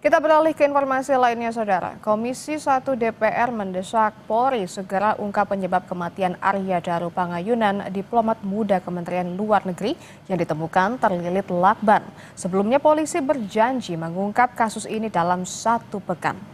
Kita beralih ke informasi lainnya, Saudara. Komisi 1 DPR mendesak Polri segera ungkap penyebab kematian Arya Daru Pangayunan, diplomat muda Kementerian Luar Negeri yang ditemukan terlilit lakban. Sebelumnya polisi berjanji mengungkap kasus ini dalam 1 pekan.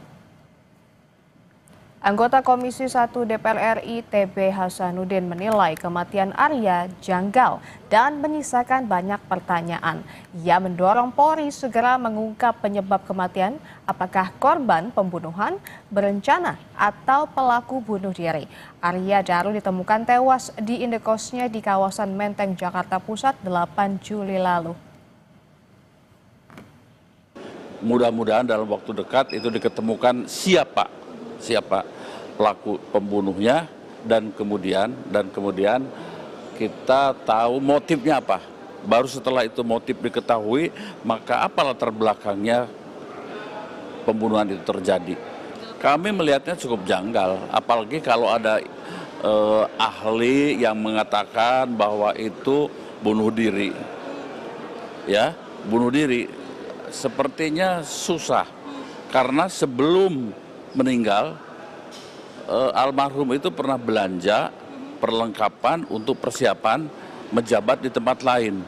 Anggota Komisi 1 DPR RI TB Hasanuddin menilai kematian Arya janggal dan menyisakan banyak pertanyaan. Ia mendorong Polri segera mengungkap penyebab kematian, apakah korban pembunuhan berencana atau pelaku bunuh diri. Arya Daru ditemukan tewas di indekosnya di kawasan Menteng, Jakarta Pusat 8 Juli lalu. Mudah-mudahan dalam waktu dekat itu diketemukan siapa pelaku pembunuhnya dan kemudian kita tahu motifnya apa. Baru setelah itu motif diketahui, maka apa latar belakangnya pembunuhan itu terjadi. Kami melihatnya cukup janggal, apalagi kalau ada ahli yang mengatakan bahwa itu bunuh diri. Ya, bunuh diri sepertinya susah karena sebelum meninggal almarhum itu pernah belanja perlengkapan untuk persiapan menjabat di tempat lain.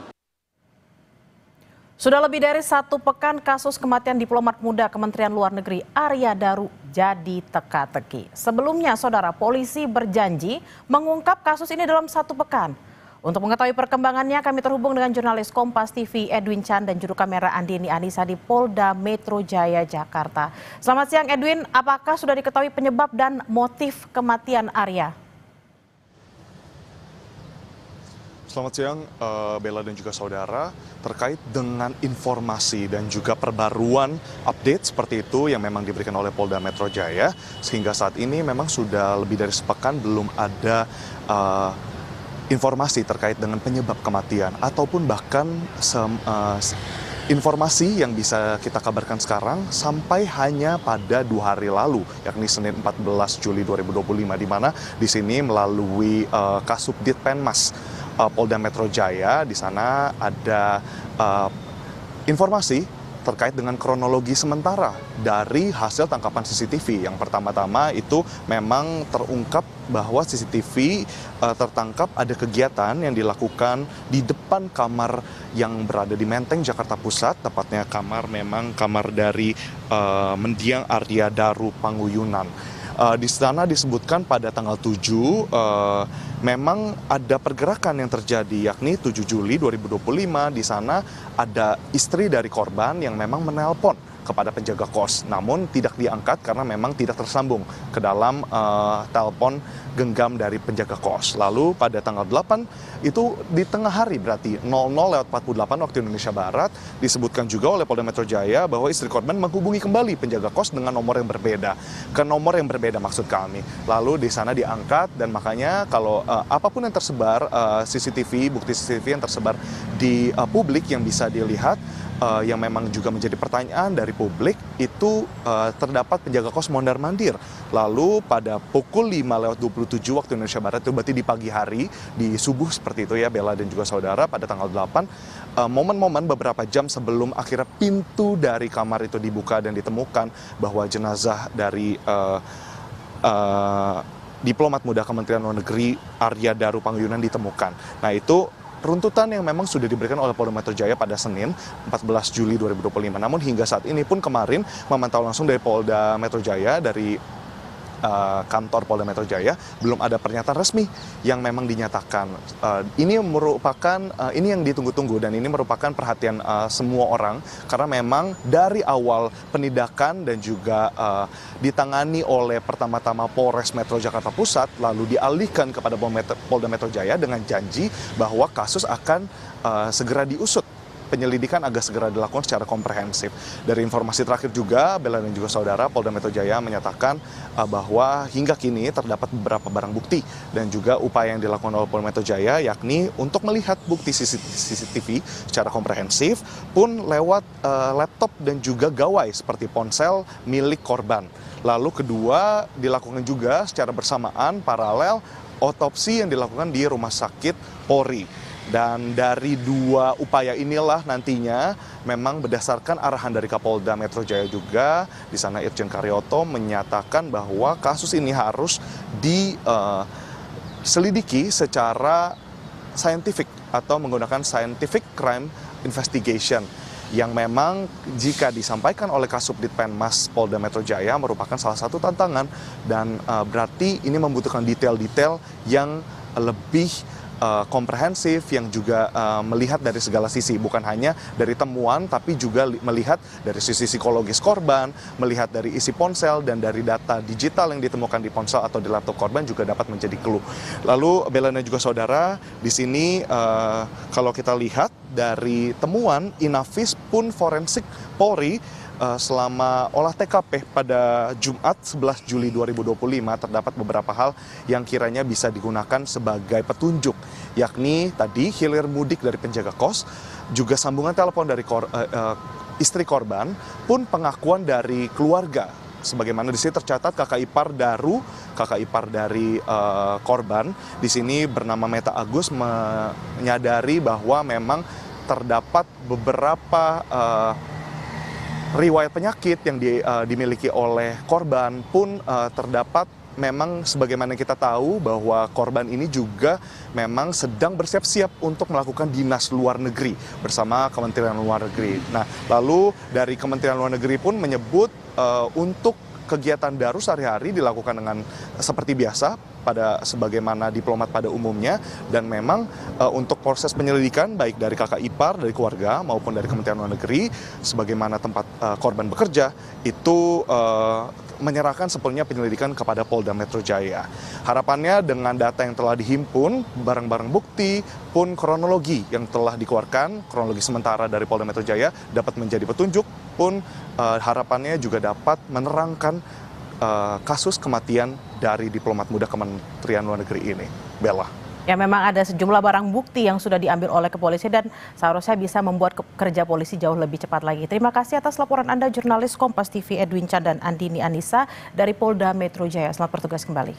Sudah lebih dari 1 pekan kasus kematian diplomat muda Kementerian Luar Negeri Arya Daru jadi teka-teki. Sebelumnya, Saudara, polisi berjanji mengungkap kasus ini dalam 1 pekan. Untuk mengetahui perkembangannya, kami terhubung dengan jurnalis Kompas TV Edwin Chan dan juru kamera Andini Anissa di Polda Metro Jaya, Jakarta. Selamat siang Edwin, apakah sudah diketahui penyebab dan motif kematian Arya? Selamat siang Bella dan juga saudara, terkait dengan informasi dan juga perbaruan update seperti itu yang memang diberikan oleh Polda Metro Jaya, sehingga saat ini memang sudah lebih dari sepekan belum ada informasi terkait dengan penyebab kematian ataupun bahkan informasi yang bisa kita kabarkan sekarang sampai hanya pada 2 hari lalu, yakni Senin 14 Juli 2025, di mana di sini melalui Kasubdit Penmas Polda Metro Jaya, di sana ada informasi terkait dengan kronologi sementara dari hasil tangkapan CCTV. Yang pertama-tama itu memang terungkap bahwa CCTV tertangkap ada kegiatan yang dilakukan di depan kamar yang berada di Menteng, Jakarta Pusat, tepatnya kamar dari mendiang Arya Daru Pangayunan. Di sana disebutkan pada tanggal 7 memang ada pergerakan yang terjadi, yakni 7 Juli 2025 di sana ada istri dari korban yang memang menelpon kepada penjaga kos, namun tidak diangkat karena memang tidak tersambung ke dalam telepon genggam dari penjaga kos. Lalu pada tanggal 8 itu di tengah hari, berarti 00:48 waktu Indonesia Barat, disebutkan juga oleh Polda Metro Jaya bahwa istri korban menghubungi kembali penjaga kos dengan nomor yang berbeda, ke nomor yang berbeda maksud kami. Lalu di sana diangkat, dan makanya kalau apapun yang tersebar CCTV, bukti CCTV yang tersebar di publik yang bisa dilihat, yang memang juga menjadi pertanyaan dari publik, itu terdapat penjaga kos mondar-mandir. Lalu pada pukul 5:27 waktu Indonesia Barat, itu berarti di pagi hari, di subuh seperti itu ya Bella dan juga saudara, pada tanggal 8, momen-momen beberapa jam sebelum akhirnya pintu dari kamar itu dibuka dan ditemukan bahwa jenazah dari diplomat muda Kementerian Luar Negeri Arya Daru Pangayunan ditemukan. Nah, itu runtutan yang memang sudah diberikan oleh Polda Metro Jaya pada Senin 14 Juli 2025. Namun hingga saat ini pun kemarin memantau langsung dari Polda Metro Jaya, dari kantor Polda Metro Jaya, belum ada pernyataan resmi yang memang dinyatakan. Ini merupakan ini yang ditunggu-tunggu, dan ini merupakan perhatian semua orang, karena memang dari awal penindakan dan juga ditangani oleh pertama-tama Polres Metro Jakarta Pusat, lalu dialihkan kepada Polda Metro Jaya dengan janji bahwa kasus akan segera diusut, penyelidikan agak segera dilakukan secara komprehensif. Dari informasi terakhir juga, Bella dan juga saudara, Polda Metro Jaya menyatakan bahwa hingga kini terdapat beberapa barang bukti dan juga upaya yang dilakukan oleh Polda Metro Jaya, yakni untuk melihat bukti CCTV secara komprehensif pun lewat laptop dan juga gawai seperti ponsel milik korban. Lalu kedua, dilakukan juga secara bersamaan paralel otopsi yang dilakukan di Rumah Sakit Polri. Dan dari dua upaya inilah nantinya memang berdasarkan arahan dari Kapolda Metro Jaya juga, di sana Irjen Karyoto menyatakan bahwa kasus ini harus diselidiki secara scientific atau menggunakan scientific crime investigation, yang memang jika disampaikan oleh Kasubdit Penmas Polda Metro Jaya merupakan salah satu tantangan, dan berarti ini membutuhkan detail-detail yang lebih komprehensif, yang juga melihat dari segala sisi, bukan hanya dari temuan tapi juga melihat dari sisi psikologis korban, melihat dari isi ponsel dan dari data digital yang ditemukan di ponsel atau di laptop korban juga dapat menjadi clue. Lalu Bella dan juga saudara, di sini kalau kita lihat dari temuan Inafis pun Forensik Polri selama olah TKP pada Jumat 11 Juli 2025 terdapat beberapa hal yang kiranya bisa digunakan sebagai petunjuk, yakni tadi hilir mudik dari penjaga kos, juga sambungan telepon dari istri korban, pun pengakuan dari keluarga. Sebagaimana di sini tercatat kakak ipar dari korban di sini bernama Meta Agus menyadari bahwa memang terdapat beberapa riwayat penyakit yang dimiliki oleh korban, pun terdapat memang sebagaimana kita tahu bahwa korban ini juga memang sedang bersiap-siap untuk melakukan dinas luar negeri bersama Kementerian Luar Negeri. Nah, lalu dari Kementerian Luar Negeri pun menyebut untuk kegiatan Daru sehari-hari dilakukan dengan seperti biasa sebagaimana diplomat pada umumnya, dan memang untuk proses penyelidikan baik dari kakak ipar, dari keluarga maupun dari Kementerian Luar Negeri sebagaimana tempat korban bekerja itu menyerahkan sepenuhnya penyelidikan kepada Polda Metro Jaya. Harapannya dengan data yang telah dihimpun, barang-barang bukti pun kronologi yang telah dikeluarkan, kronologi sementara dari Polda Metro Jaya dapat menjadi petunjuk, pun harapannya juga dapat menerangkan kasus kematian dari diplomat muda Kementerian Luar Negeri ini. Bella. Ya, memang ada sejumlah barang bukti yang sudah diambil oleh kepolisian dan seharusnya bisa membuat kerja polisi jauh lebih cepat lagi. Terima kasih atas laporan Anda, jurnalis Kompas TV Edwin Chan dan Andini Anissa dari Polda Metro Jaya. Selamat bertugas kembali.